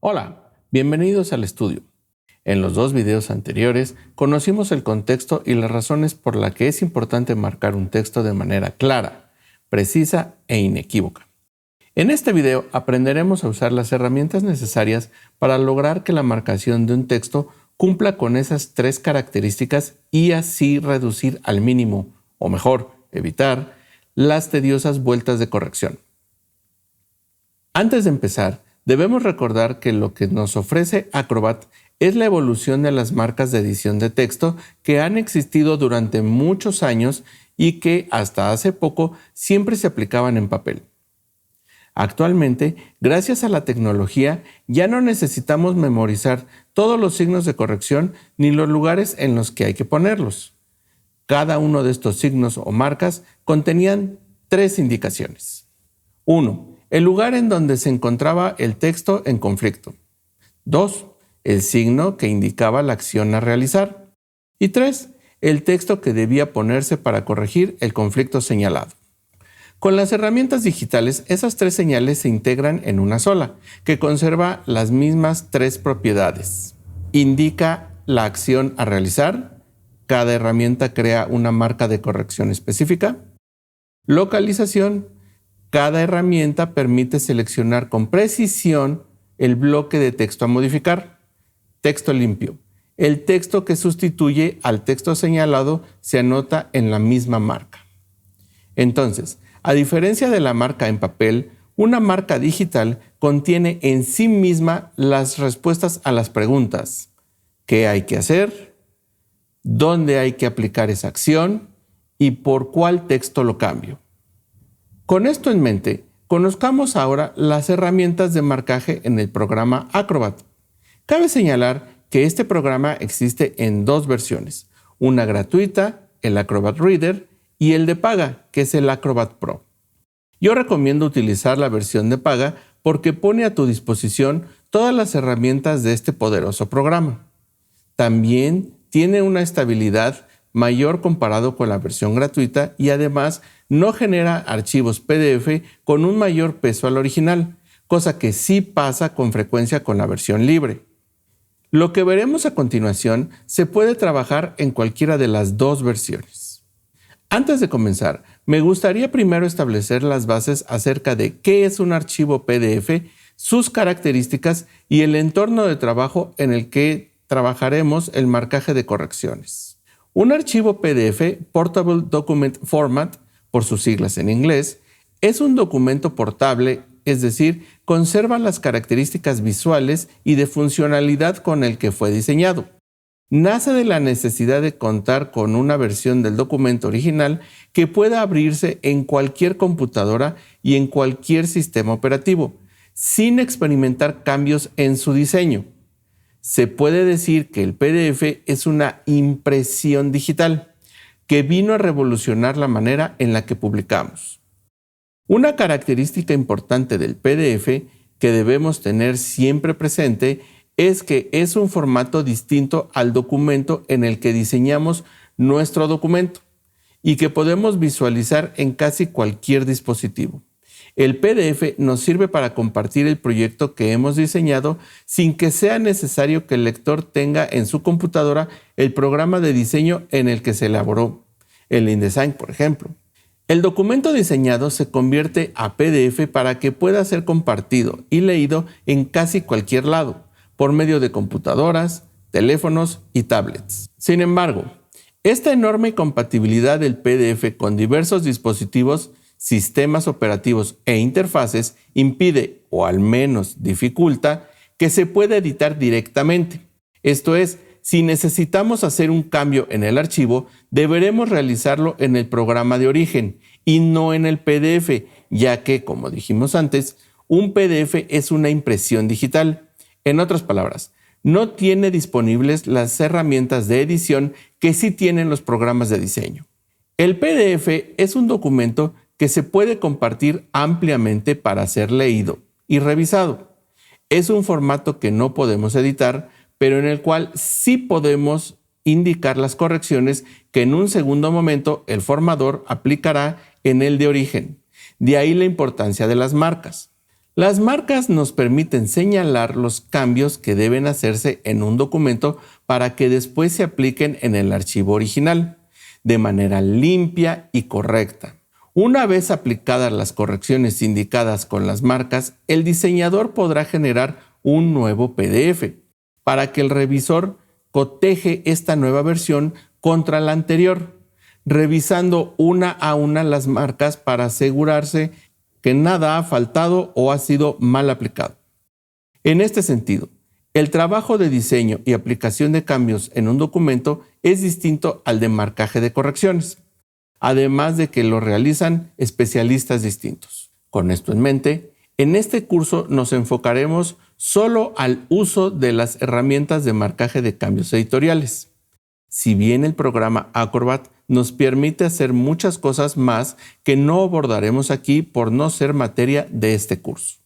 Hola, bienvenidos al estudio. En los dos videos anteriores conocimos el contexto y las razones por las que es importante marcar un texto de manera clara, precisa e inequívoca. En este video aprenderemos a usar las herramientas necesarias para lograr que la marcación de un texto cumpla con esas tres características y así reducir al mínimo, o mejor, evitar, las tediosas vueltas de corrección. Antes de empezar, debemos recordar que lo que nos ofrece Acrobat es la evolución de las marcas de edición de texto que han existido durante muchos años y que hasta hace poco siempre se aplicaban en papel. Actualmente, gracias a la tecnología, ya no necesitamos memorizar todos los signos de corrección ni los lugares en los que hay que ponerlos. Cada uno de estos signos o marcas contenían tres indicaciones. 1. El lugar en donde se encontraba el texto en conflicto. 2. El signo que indicaba la acción a realizar. Y 3. El texto que debía ponerse para corregir el conflicto señalado. Con las herramientas digitales, esas tres señales se integran en una sola, que conserva las mismas tres propiedades. Indica la acción a realizar. Cada herramienta crea una marca de corrección específica. Localización. Cada herramienta permite seleccionar con precisión el bloque de texto a modificar. Texto limpio. El texto que sustituye al texto señalado se anota en la misma marca. Entonces, a diferencia de la marca en papel, una marca digital contiene en sí misma las respuestas a las preguntas: ¿qué hay que hacer? ¿Dónde hay que aplicar esa acción? ¿Y por cuál texto lo cambio? Con esto en mente, conozcamos ahora las herramientas de marcaje en el programa Acrobat. Cabe señalar que este programa existe en dos versiones, una gratuita, el Acrobat Reader, y el de paga, que es el Acrobat Pro. Yo recomiendo utilizar la versión de paga porque pone a tu disposición todas las herramientas de este poderoso programa. También tiene una estabilidad mayor comparado con la versión gratuita y además no genera archivos PDF con un mayor peso al original, cosa que sí pasa con frecuencia con la versión libre. Lo que veremos a continuación se puede trabajar en cualquiera de las dos versiones. Antes de comenzar, me gustaría primero establecer las bases acerca de qué es un archivo PDF, sus características y el entorno de trabajo en el que trabajaremos el marcaje de correcciones. Un archivo PDF, Portable Document Format, por sus siglas en inglés, es un documento portable, es decir, conserva las características visuales y de funcionalidad con el que fue diseñado. Nace de la necesidad de contar con una versión del documento original que pueda abrirse en cualquier computadora y en cualquier sistema operativo, sin experimentar cambios en su diseño. Se puede decir que el PDF es una impresión digital que vino a revolucionar la manera en la que publicamos. Una característica importante del PDF que debemos tener siempre presente es que es un formato distinto al documento en el que diseñamos nuestro documento y que podemos visualizar en casi cualquier dispositivo. El PDF nos sirve para compartir el proyecto que hemos diseñado sin que sea necesario que el lector tenga en su computadora el programa de diseño en el que se elaboró, el InDesign, por ejemplo. El documento diseñado se convierte a PDF para que pueda ser compartido y leído en casi cualquier lado, por medio de computadoras, teléfonos y tablets. Sin embargo, esta enorme compatibilidad del PDF con diversos dispositivos, sistemas operativos e interfaces impide, o al menos dificulta, que se pueda editar directamente. Esto es, si necesitamos hacer un cambio en el archivo, deberemos realizarlo en el programa de origen y no en el PDF, ya que, como dijimos antes, un PDF es una impresión digital. En otras palabras, no tiene disponibles las herramientas de edición que sí tienen los programas de diseño. El PDF es un documento que se puede compartir ampliamente para ser leído y revisado. Es un formato que no podemos editar, pero en el cual sí podemos indicar las correcciones que en un segundo momento el formador aplicará en el de origen. De ahí la importancia de las marcas. Las marcas nos permiten señalar los cambios que deben hacerse en un documento para que después se apliquen en el archivo original, de manera limpia y correcta. Una vez aplicadas las correcciones indicadas con las marcas, el diseñador podrá generar un nuevo PDF para que el revisor coteje esta nueva versión contra la anterior, revisando una a una las marcas para asegurarse que nada ha faltado o ha sido mal aplicado. En este sentido, el trabajo de diseño y aplicación de cambios en un documento es distinto al de marcaje de correcciones, además de que lo realizan especialistas distintos. Con esto en mente, en este curso nos enfocaremos solo al uso de las herramientas de marcaje de cambios editoriales. Si bien el programa Acrobat nos permite hacer muchas cosas más que no abordaremos aquí por no ser materia de este curso.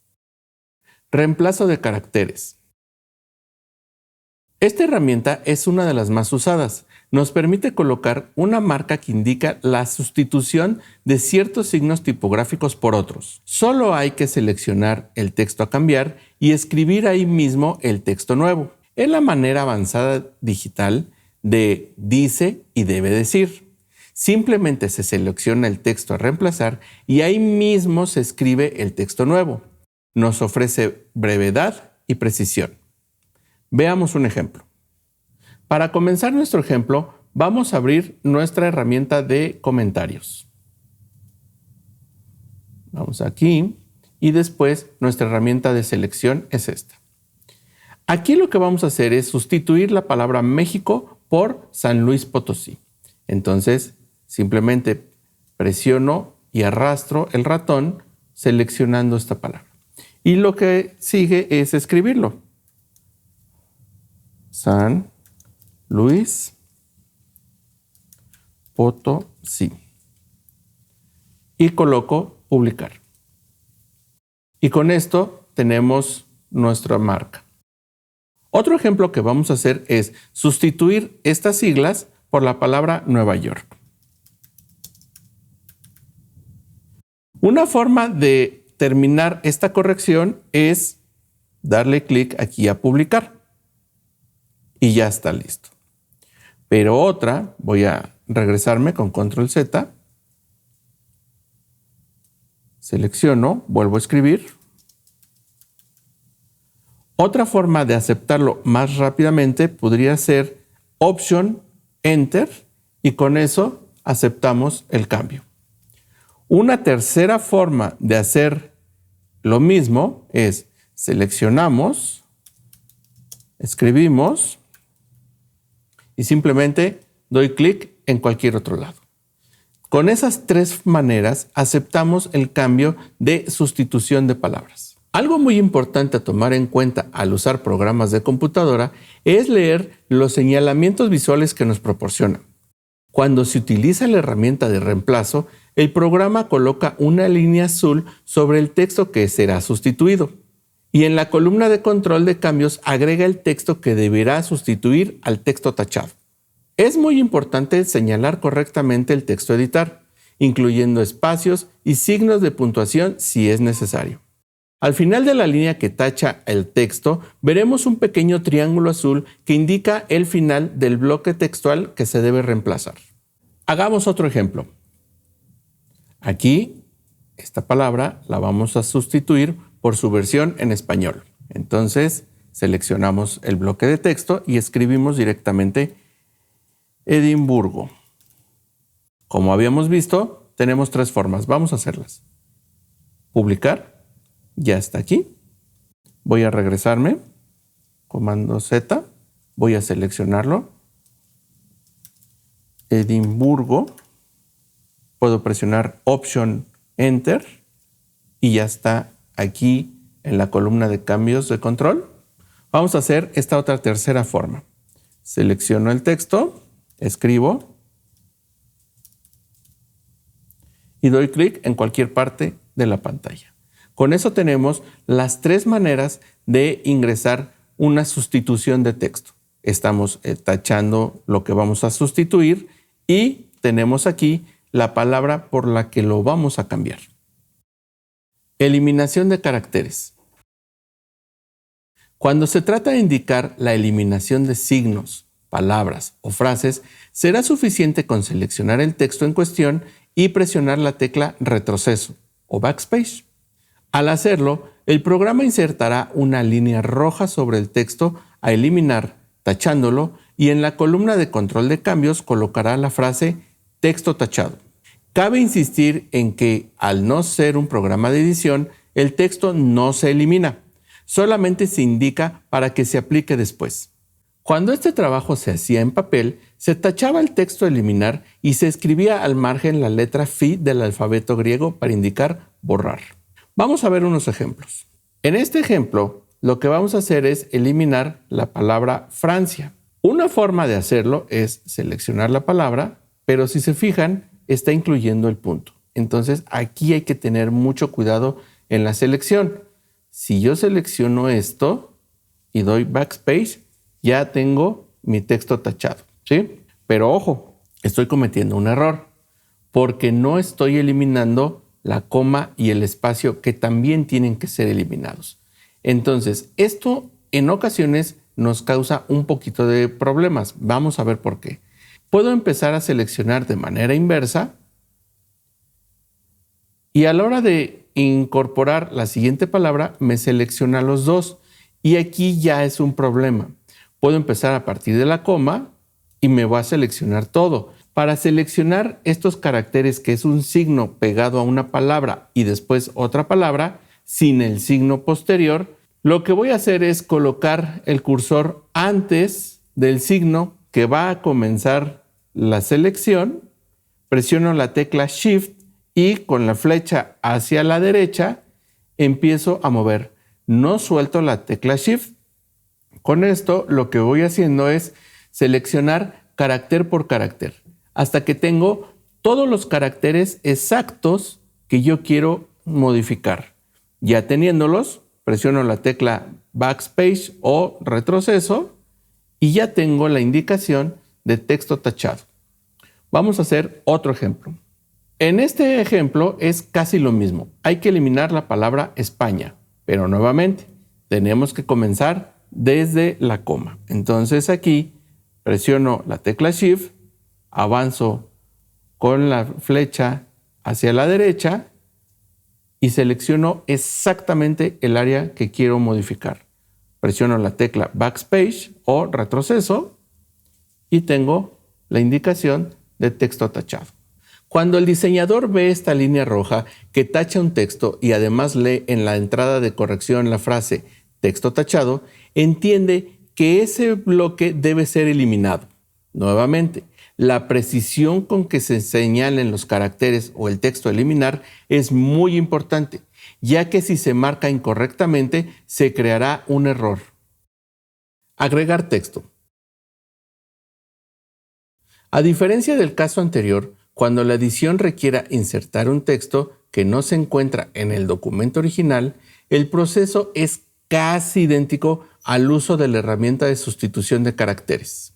Reemplazo de caracteres. Esta herramienta es una de las más usadas. Nos permite colocar una marca que indica la sustitución de ciertos signos tipográficos por otros. Solo hay que seleccionar el texto a cambiar y escribir ahí mismo el texto nuevo. Es la manera avanzada digital de dice y debe decir. Simplemente se selecciona el texto a reemplazar y ahí mismo se escribe el texto nuevo. Nos ofrece brevedad y precisión. Veamos un ejemplo. Para comenzar nuestro ejemplo, vamos a abrir nuestra herramienta de comentarios. Vamos aquí y después nuestra herramienta de selección es esta. Aquí lo que vamos a hacer es sustituir la palabra México por San Luis Potosí. Entonces, simplemente presiono y arrastro el ratón seleccionando esta palabra. Y lo que sigue es escribirlo. San Luis Potosí. Y coloco publicar. Y con esto tenemos nuestra marca. Otro ejemplo que vamos a hacer es sustituir estas siglas por la palabra Nueva York. Una forma de terminar esta corrección es darle clic aquí a publicar. Y ya está listo. Pero otra, voy a regresarme con Control Z. Selecciono, vuelvo a escribir. Otra forma de aceptarlo más rápidamente podría ser Option Enter y con eso aceptamos el cambio. Una tercera forma de hacer lo mismo es seleccionamos, escribimos y simplemente doy clic en cualquier otro lado. Con esas tres maneras aceptamos el cambio de sustitución de palabras. Algo muy importante a tomar en cuenta al usar programas de computadora es leer los señalamientos visuales que nos proporcionan. Cuando se utiliza la herramienta de reemplazo, el programa coloca una línea azul sobre el texto que será sustituido y en la columna de control de cambios agrega el texto que deberá sustituir al texto tachado. Es muy importante señalar correctamente el texto a editar, incluyendo espacios y signos de puntuación si es necesario. Al final de la línea que tacha el texto, veremos un pequeño triángulo azul que indica el final del bloque textual que se debe reemplazar. Hagamos otro ejemplo. Aquí, esta palabra la vamos a sustituir por su versión en español. Entonces, seleccionamos el bloque de texto y escribimos directamente Edimburgo. Como habíamos visto, tenemos tres formas. Vamos a hacerlas. Publicar. Ya está aquí. Voy a regresarme. Comando Z. Voy a seleccionarlo. Edimburgo. Puedo presionar Option Enter. Y ya está aquí en la columna de cambios de control. Vamos a hacer esta otra tercera forma. Selecciono el texto. Escribo. Y doy clic en cualquier parte de la pantalla. Con eso tenemos las tres maneras de ingresar una sustitución de texto. Estamos tachando lo que vamos a sustituir y tenemos aquí la palabra por la que lo vamos a cambiar. Eliminación de caracteres. Cuando se trata de indicar la eliminación de signos, palabras o frases, será suficiente con seleccionar el texto en cuestión y presionar la tecla retroceso o backspace. Al hacerlo, el programa insertará una línea roja sobre el texto a eliminar, tachándolo, y en la columna de control de cambios colocará la frase texto tachado. Cabe insistir en que, al no ser un programa de edición, el texto no se elimina, solamente se indica para que se aplique después. Cuando este trabajo se hacía en papel, se tachaba el texto a eliminar y se escribía al margen la letra Phi del alfabeto griego para indicar borrar. Vamos a ver unos ejemplos. En este ejemplo, lo que vamos a hacer es eliminar la palabra Francia. Una forma de hacerlo es seleccionar la palabra, pero si se fijan, está incluyendo el punto. Entonces, aquí hay que tener mucho cuidado en la selección. Si yo selecciono esto y doy backspace, ya tengo mi texto tachado, ¿sí? Pero ojo, estoy cometiendo un error porque no estoy eliminando la coma y el espacio que también tienen que ser eliminados. Entonces, esto en ocasiones nos causa un poquito de problemas. Vamos a ver por qué. Puedo empezar a seleccionar de manera inversa y a la hora de incorporar la siguiente palabra me selecciona los dos y aquí ya es un problema. Puedo empezar a partir de la coma y me va a seleccionar todo. Para seleccionar estos caracteres, que es un signo pegado a una palabra y después otra palabra, sin el signo posterior, lo que voy a hacer es colocar el cursor antes del signo que va a comenzar la selección, presiono la tecla Shift y con la flecha hacia la derecha empiezo a mover. No suelto la tecla Shift. Con esto lo que voy haciendo es seleccionar carácter por carácter hasta que tengo todos los caracteres exactos que yo quiero modificar. Ya teniéndolos, presiono la tecla backspace o retroceso y ya tengo la indicación de texto tachado. Vamos a hacer otro ejemplo. En este ejemplo es casi lo mismo. Hay que eliminar la palabra España, pero nuevamente tenemos que comenzar desde la coma. Entonces aquí presiono la tecla Shift, avanzo con la flecha hacia la derecha y selecciono exactamente el área que quiero modificar. Presiono la tecla backspace o retroceso y tengo la indicación de texto tachado. Cuando el diseñador ve esta línea roja que tacha un texto y además lee en la entrada de corrección la frase texto tachado, entiende que ese bloque debe ser eliminado. Nuevamente, la precisión con que se señalen los caracteres o el texto a eliminar es muy importante, ya que si se marca incorrectamente, se creará un error. Agregar texto. A diferencia del caso anterior, cuando la edición requiera insertar un texto que no se encuentra en el documento original, el proceso es casi idéntico al uso de la herramienta de sustitución de caracteres.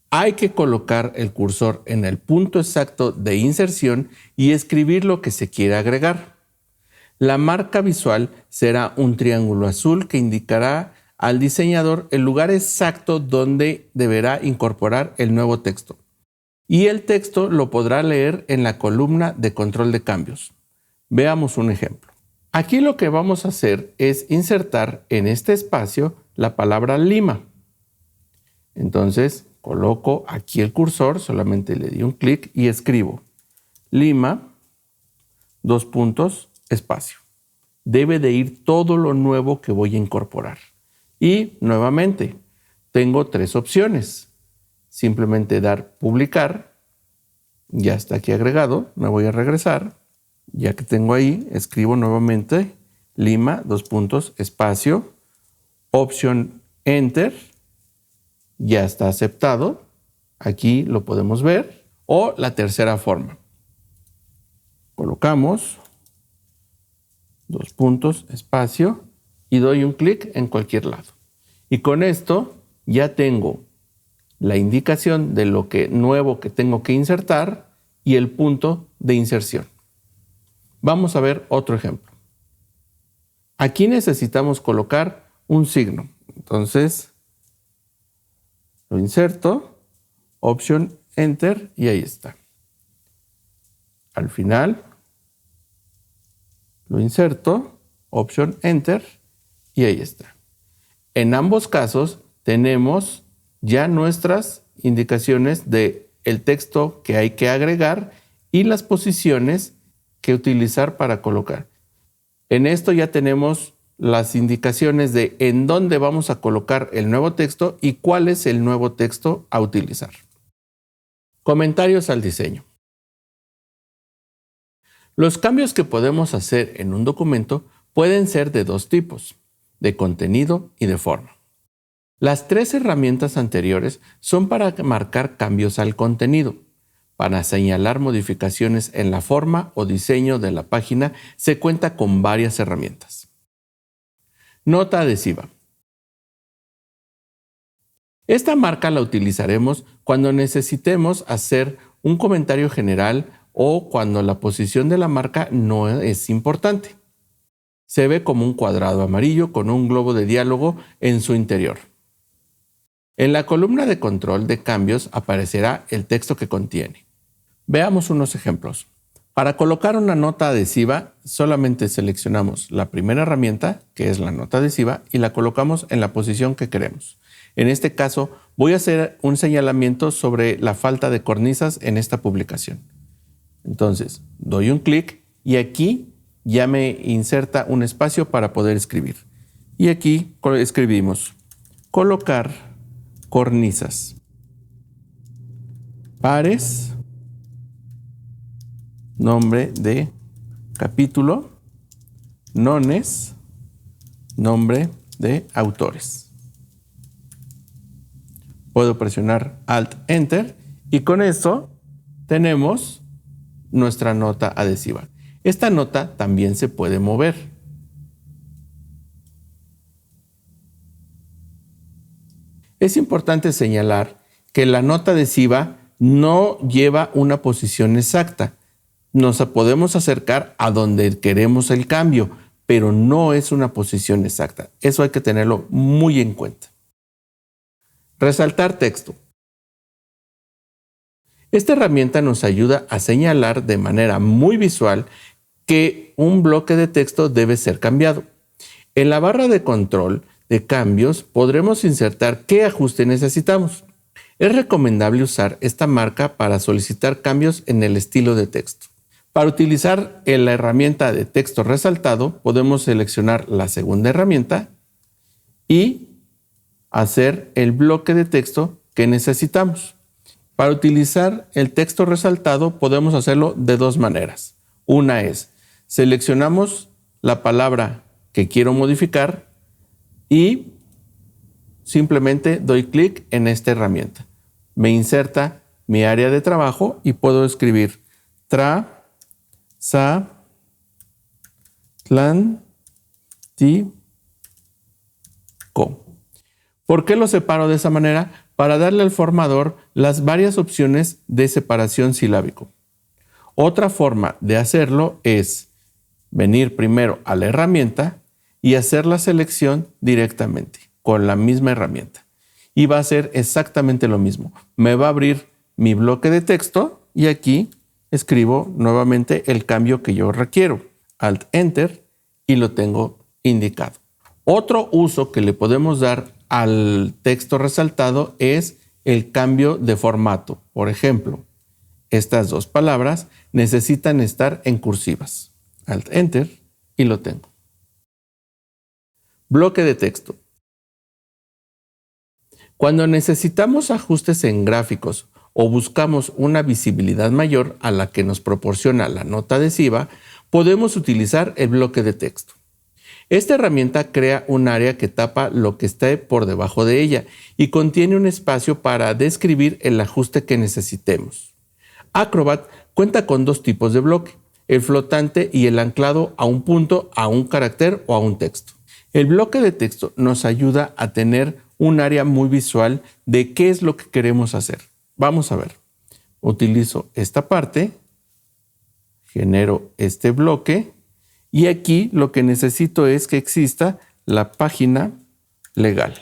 Hay que colocar el cursor en el punto exacto de inserción y escribir lo que se quiere agregar. La marca visual será un triángulo azul que indicará al diseñador el lugar exacto donde deberá incorporar el nuevo texto. Y el texto lo podrá leer en la columna de control de cambios. Veamos un ejemplo. Aquí lo que vamos a hacer es insertar en este espacio la palabra Lima. Entonces coloco aquí el cursor, solamente le di un clic y escribo Lima, espacio. Debe de ir todo lo nuevo que voy a incorporar. Y nuevamente, tengo tres opciones. Simplemente dar publicar, ya está aquí agregado, me voy a regresar. Ya que tengo ahí, escribo nuevamente Lima, espacio, opción Enter. Ya está aceptado. Aquí lo podemos ver. O la tercera forma. Colocamos espacio y doy un clic en cualquier lado. Y con esto ya tengo la indicación de lo nuevo que tengo que insertar y el punto de inserción. Vamos a ver otro ejemplo. Aquí necesitamos colocar un signo. Entonces, lo inserto, Option, Enter y ahí está. Al final, lo inserto, Option, Enter y ahí está. En ambos casos tenemos ya nuestras indicaciones de el texto que hay que agregar y las posiciones que utilizar para colocar. En esto ya tenemos las indicaciones de en dónde vamos a colocar el nuevo texto y cuál es el nuevo texto a utilizar. Comentarios al diseño. Los cambios que podemos hacer en un documento pueden ser de dos tipos, de contenido y de forma. Las tres herramientas anteriores son para marcar cambios al contenido. Para señalar modificaciones en la forma o diseño de la página se cuenta con varias herramientas. Nota adhesiva. Esta marca la utilizaremos cuando necesitemos hacer un comentario general o cuando la posición de la marca no es importante. Se ve como un cuadrado amarillo con un globo de diálogo en su interior. En la columna de control de cambios aparecerá el texto que contiene. Veamos unos ejemplos. Para colocar una nota adhesiva, solamente seleccionamos la primera herramienta, que es la nota adhesiva, y la colocamos en la posición que queremos. En este caso, voy a hacer un señalamiento sobre la falta de cornisas en esta publicación. Entonces, doy un clic y aquí ya me inserta un espacio para poder escribir. Y aquí escribimos colocar cornisas, pares, nombre de capítulo, nones, nombre de autores. Puedo presionar Alt Enter y con esto tenemos nuestra nota adhesiva. Esta nota también se puede mover. Es importante señalar que la nota adhesiva no lleva una posición exacta. Nos podemos acercar a donde queremos el cambio, pero no es una posición exacta. Eso hay que tenerlo muy en cuenta. Resaltar texto. Esta herramienta nos ayuda a señalar de manera muy visual que un bloque de texto debe ser cambiado. En la barra de control de cambios podremos insertar qué ajuste necesitamos. Es recomendable usar esta marca para solicitar cambios en el estilo de texto. Para utilizar la herramienta de texto resaltado, podemos seleccionar la segunda herramienta y hacer el bloque de texto que necesitamos. Para utilizar el texto resaltado podemos hacerlo de dos maneras. Una es, seleccionamos la palabra que quiero modificar y simplemente doy clic en esta herramienta. Me inserta mi área de trabajo y puedo escribir Tlaxcaltiko. ¿Por qué lo separo de esa manera? Para darle al formador las varias opciones de separación silábico. Otra forma de hacerlo es venir primero a la herramienta y hacer la selección directamente con la misma herramienta. Y va a ser exactamente lo mismo. Me va a abrir mi bloque de texto y aquí escribo nuevamente el cambio que yo requiero. Alt Enter y lo tengo indicado. Otro uso que le podemos dar al texto resaltado es el cambio de formato. Por ejemplo, estas dos palabras necesitan estar en cursivas. Alt Enter y lo tengo. Bloque de texto. Cuando necesitamos ajustes en gráficos o buscamos una visibilidad mayor a la que nos proporciona la nota adhesiva, podemos utilizar el bloque de texto. Esta herramienta crea un área que tapa lo que esté por debajo de ella y contiene un espacio para describir el ajuste que necesitemos. Acrobat cuenta con dos tipos de bloque, el flotante y el anclado a un punto, a un carácter o a un texto. El bloque de texto nos ayuda a tener un área muy visual de qué es lo que queremos hacer. Vamos a ver. Utilizo esta parte, genero este bloque Y aquí lo que necesito es que exista la página legal.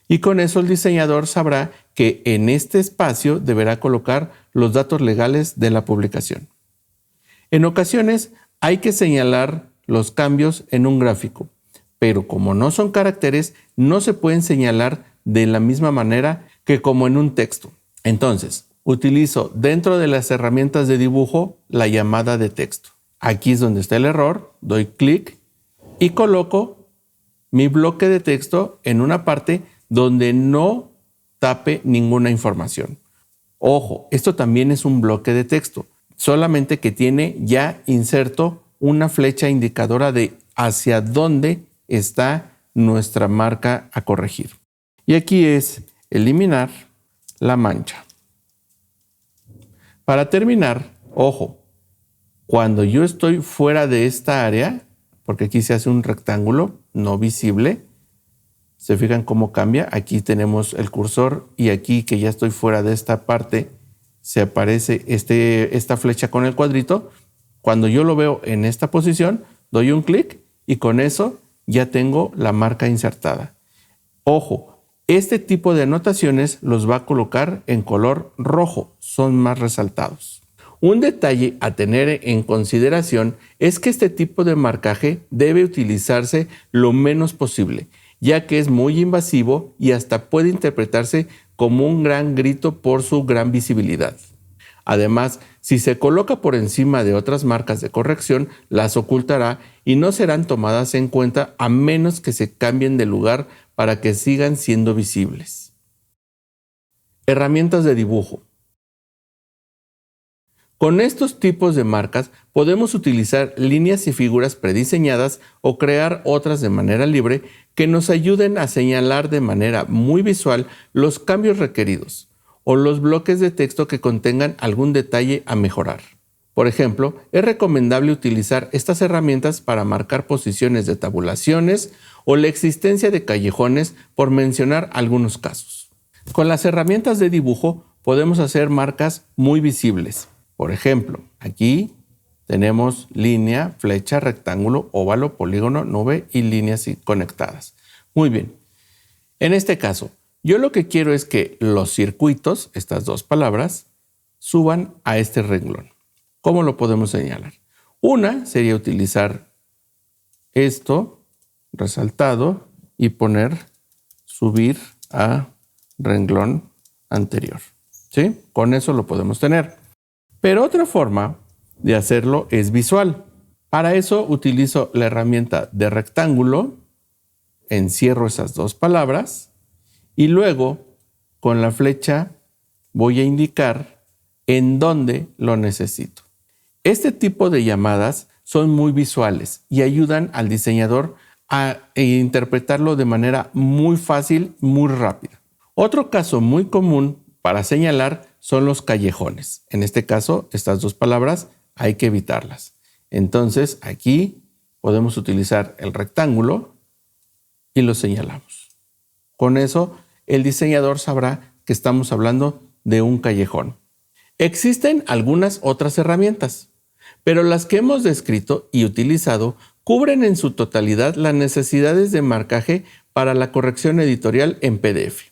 Y con eso el diseñador sabrá que en este espacio deberá colocar los datos legales de la publicación. En ocasiones hay que señalar los cambios en un gráfico, pero como no son caracteres, no se pueden señalar de la misma manera que como en un texto. Entonces, utilizo dentro de las herramientas de dibujo la llamada de texto. Aquí es donde está el error, doy clic y coloco mi bloque de texto en una parte donde no tape ninguna información. Ojo, esto también es un bloque de texto, solamente que tiene ya inserto una flecha indicadora de hacia dónde está nuestra marca a corregir. Y aquí es eliminar la mancha. Para terminar, ojo, cuando yo estoy fuera de esta área, porque aquí se hace un rectángulo no visible, ¿se fijan cómo cambia? Aquí tenemos el cursor y aquí que ya estoy fuera de esta parte, se aparece esta flecha con el cuadrito. Cuando yo lo veo en esta posición, doy un clic y con eso ya tengo la marca insertada. Ojo, este tipo de anotaciones los va a colocar en color rojo, son más resaltados. Un detalle a tener en consideración es que este tipo de marcaje debe utilizarse lo menos posible, ya que es muy invasivo y hasta puede interpretarse como un gran grito por su gran visibilidad. Además, si se coloca por encima de otras marcas de corrección, las ocultará y no serán tomadas en cuenta a menos que se cambien de lugar para que sigan siendo visibles. Herramientas de dibujo. Con estos tipos de marcas podemos utilizar líneas y figuras prediseñadas o crear otras de manera libre que nos ayuden a señalar de manera muy visual los cambios requeridos o los bloques de texto que contengan algún detalle a mejorar. Por ejemplo, es recomendable utilizar estas herramientas para marcar posiciones de tabulaciones o la existencia de callejones, por mencionar algunos casos. Con las herramientas de dibujo podemos hacer marcas muy visibles. Por ejemplo, aquí tenemos línea, flecha, rectángulo, óvalo, polígono, nube y líneas conectadas. Muy bien. En este caso, yo lo que quiero es que los circuitos, estas dos palabras, suban a este renglón. ¿Cómo lo podemos señalar? Una sería utilizar esto resaltado y poner subir a renglón anterior. ¿Sí? Con eso lo podemos tener. Pero otra forma de hacerlo es visual. Para eso utilizo la herramienta de rectángulo, encierro esas dos palabras y luego con la flecha voy a indicar en dónde lo necesito. Este tipo de llamadas son muy visuales y ayudan al diseñador a interpretarlo de manera muy fácil, muy rápida. Otro caso muy común para señalar son los callejones. En este caso, estas dos palabras hay que evitarlas. Entonces, aquí podemos utilizar el rectángulo y lo señalamos. Con eso, el diseñador sabrá que estamos hablando de un callejón. Existen algunas otras herramientas, pero las que hemos descrito y utilizado cubren en su totalidad las necesidades de marcaje para la corrección editorial en PDF.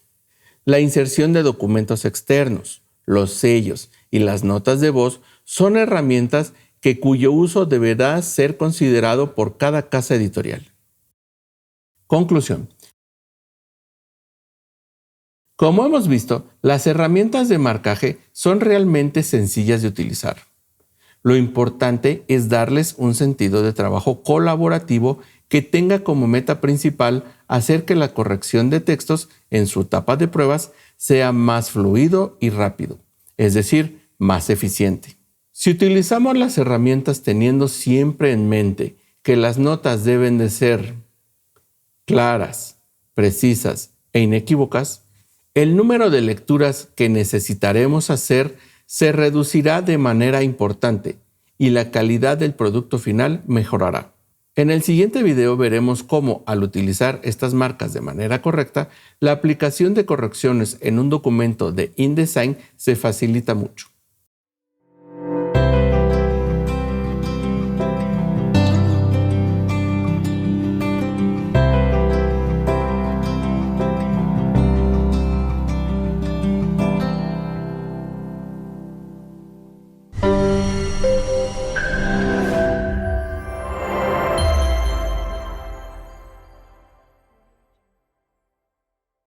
La inserción de documentos externos, los sellos y las notas de voz son herramientas cuyo uso deberá ser considerado por cada casa editorial. Conclusión. Como hemos visto, las herramientas de marcaje son realmente sencillas de utilizar. Lo importante es darles un sentido de trabajo colaborativo que tenga como meta principal hacer que la corrección de textos en su etapa de pruebas sea más fluido y rápido, es decir, más eficiente. Si utilizamos las herramientas teniendo siempre en mente que las notas deben de ser claras, precisas e inequívocas, el número de lecturas que necesitaremos hacer se reducirá de manera importante y la calidad del producto final mejorará. En el siguiente video veremos cómo, al utilizar estas marcas de manera correcta, la aplicación de correcciones en un documento de InDesign se facilita mucho.